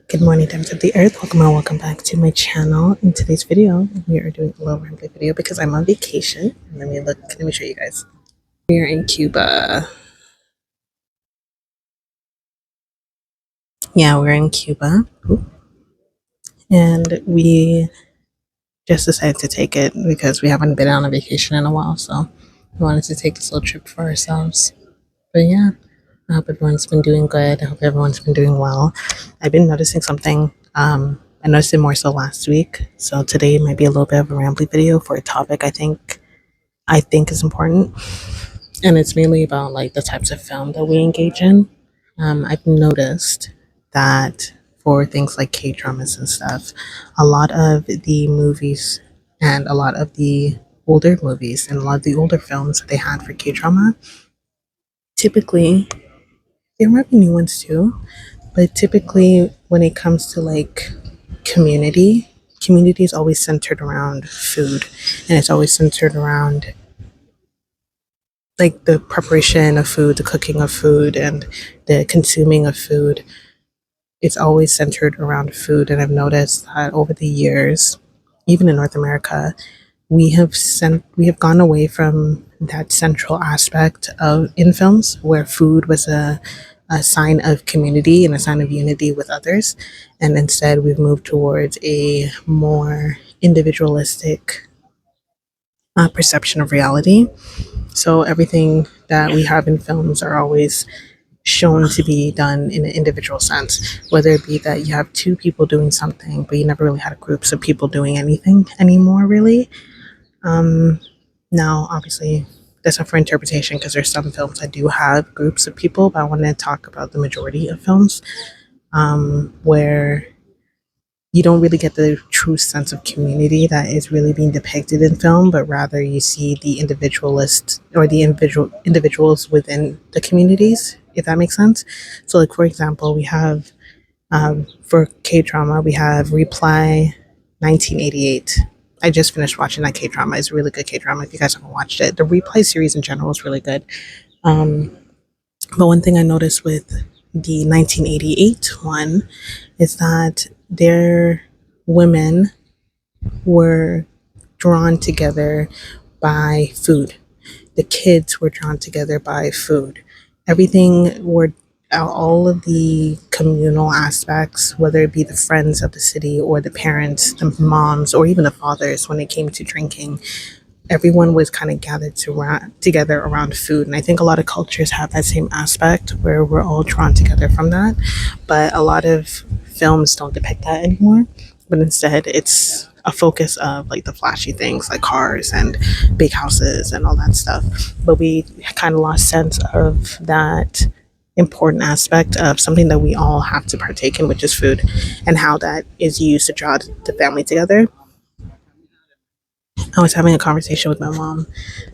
Good morning, times of the earth. Welcome and welcome back to my channel. In today's video, we are doing a little rambling video because I'm on vacation. Let me show you guys. We are in Cuba. Yeah, we're in Cuba. And we just decided to take it because we haven't been on a vacation in a while. So we wanted to take this little trip for ourselves. But yeah, I hope everyone's been doing good. I hope everyone's been doing well. I've been noticing something. I noticed it more so last week. So today might be a little bit of a rambly video for a topic I think is important. And it's mainly about like the types of film that we engage in. I've noticed that for things like K dramas and stuff, a lot of the movies and a lot of the older movies and a lot of the older films that they had for K drama, typically there might be new ones too, but typically when it comes to like community, community is always centered around food, and it's always centered around like the preparation of food, the cooking of food, and the consuming of food. It's always centered around food, and I've noticed that over the years, even in North America, we have gone away from that central aspect of in films where food was a sign of community and a sign of unity with others, and instead we've moved towards a more individualistic perception of reality. So everything that we have in films are always shown to be done in an individual sense, whether it be that you have two people doing something, but you never really had groups of people doing anything anymore, really. Um, Now, obviously, that's up for interpretation because there's some films that do have groups of people, but I want to talk about the majority of films where you don't really get the true sense of community that is really being depicted in film, but rather you see the individualist or the individuals within the communities, if that makes sense. So, like for example, we have for K drama, we have Reply 1988. I just finished watching that K drama. It's a really good K drama. If you guys haven't watched it, the Reply series in general is really good. Um, but one thing I noticed with the 1988 one is that their women were drawn together by food. The kids were drawn together by food. Everything were all of the communal aspects, whether it be the friends of the city or the parents, the moms, or even the fathers, when it came to drinking, everyone was kind of together around food. And I think a lot of cultures have that same aspect where we're all drawn together from that. But a lot of films don't depict that anymore. But instead, it's a focus of like the flashy things like cars and big houses and all that stuff. But we kind of lost sense of that important aspect of something that we all have to partake in, which is food, and how that is used to draw the family together. I was having a conversation with my mom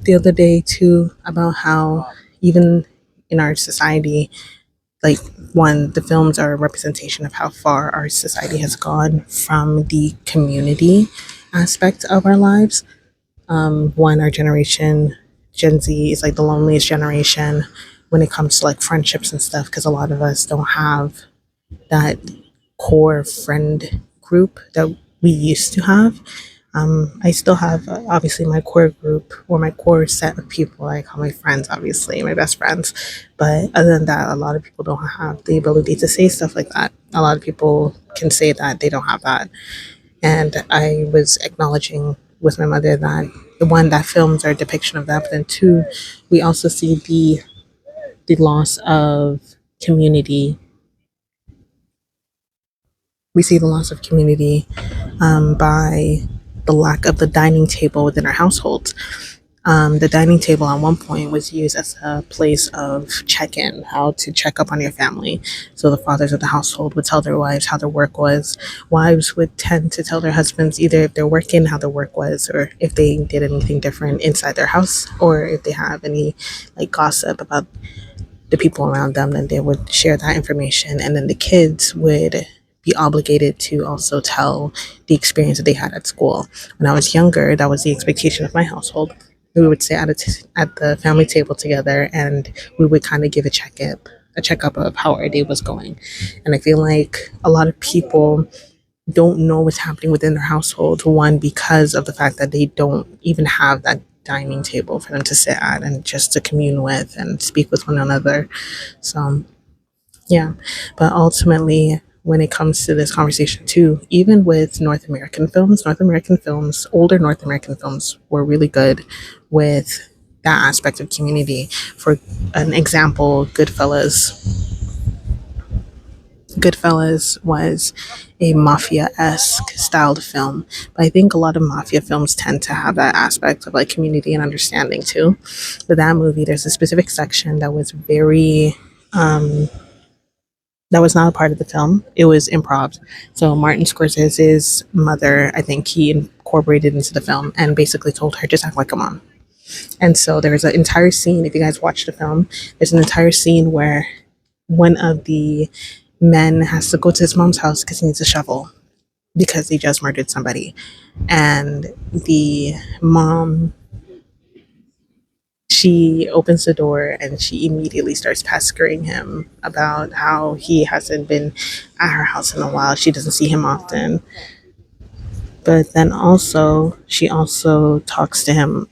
the other day too about how even in our society, like one, the films are a representation of how far our society has gone from the community aspect of our lives. One, our generation, Gen Z, is like the loneliest generation when it comes to like friendships and stuff because a lot of us don't have that core friend group that we used to have. I still have obviously my core group or my core set of people I call my friends, obviously my best friends. But other than that, a lot of people don't have the ability to say stuff like that. A lot of people can say that they don't have that. And I was acknowledging with my mother that the one, that films are a depiction of that, but then two, we also see the loss of community. We see the loss of community by the lack of the dining table within our households. The dining table at one point was used as a place of check in, how to check up on your family. So the fathers of the household would tell their wives how their work was. Wives would tend to tell their husbands either if they're working, how their work was, or if they did anything different inside their house, or if they have any like gossip about the people around them, then they would share that information. And then the kids would be obligated to also tell the experience that they had at school. When I was younger, that was the expectation of my household. We would sit at the family table together and we would kind of give a check-in a checkup of how our day was going. And I feel like a lot of people don't know what's happening within their household. One, because of the fact that they don't even have that dining table for them to sit at and just to commune with and speak with one another. So, yeah. But ultimately, when it comes to this conversation, too, even with North American films, older North American films were really good with that aspect of community. For an example, Goodfellas was a mafia-esque styled film, but I think a lot of mafia films tend to have that aspect of like community and understanding too. But that movie, there's a specific section that was very that was not a part of the film. It was improv. So Martin Scorsese's mother, I think he incorporated into the film and basically told her just act like a mom. And so there's an entire scene. If you guys watch the film, there's an entire scene where one of the men has to go to his mom's house because he needs a shovel because he just murdered somebody. And the mom, she opens the door and she immediately starts pestering him about how he hasn't been at her house in a while. She doesn't see him often. But then also, she also talks to him.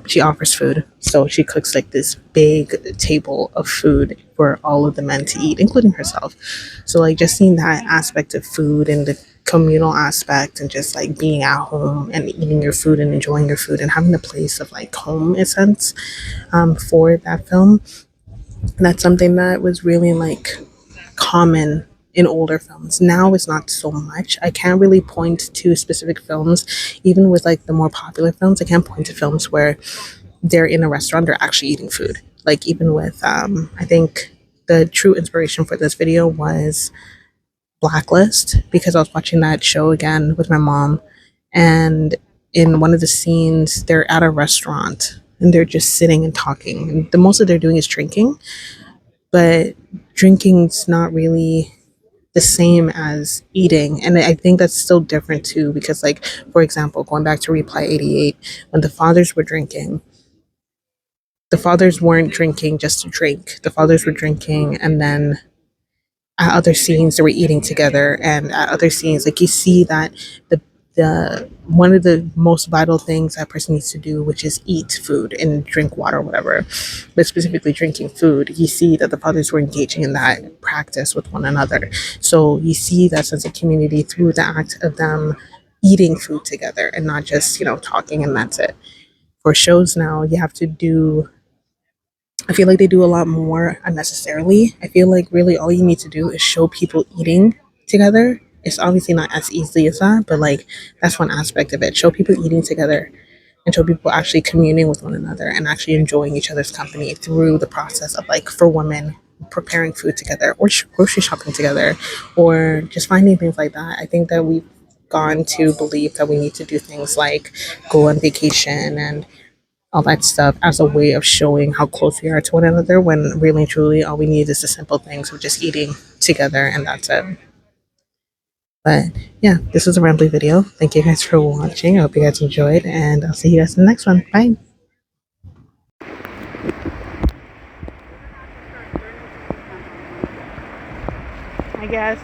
She offers food. So she cooks like this big table of food for all of the men to eat, including herself. So, like, just seeing that aspect of food and the communal aspect and just like being at home and eating your food and enjoying your food and having a place of like home, in a sense, for that film. That's something that was really like common in older films. Now it's not so much. I can't really point to specific films, even with like the more popular films. I can't point to films where they're in a restaurant, they're actually eating food. Like even with, I think the true inspiration for this video was Blacklist because I was watching that show again with my mom, and in one of the scenes, they're at a restaurant and they're just sitting and talking. And the most that they're doing is drinking, but drinking's not really the same as eating. And I think that's still different too, because, like, for example, going back to Reply 88, when the fathers were drinking, the fathers weren't drinking just to drink. The fathers were drinking, and then at other scenes, they were eating together. And at other scenes, like, you see that the one of the most vital things that person needs to do, which is eat food and drink water or whatever, but specifically drinking food, you see that the fathers were engaging in that practice with one another. So you see that sense of community through the act of them eating food together and not just, talking and that's it. For shows now, you have to do, I feel like they do a lot more unnecessarily. I feel like really all you need to do is show people eating together. It's obviously not as easy as that, but like that's one aspect of it. Show people eating together and show people actually communing with one another and actually enjoying each other's company through the process of, like, for women, preparing food together or grocery shopping together or just finding things like that. I think that we've gone to believe that we need to do things like go on vacation and all that stuff as a way of showing how close we are to one another when really and truly all we need is the simple things of just eating together and that's it. But yeah, this was a rambly video. Thank you guys for watching. I hope you guys enjoyed and I'll see you guys in the next one. Bye. I guess.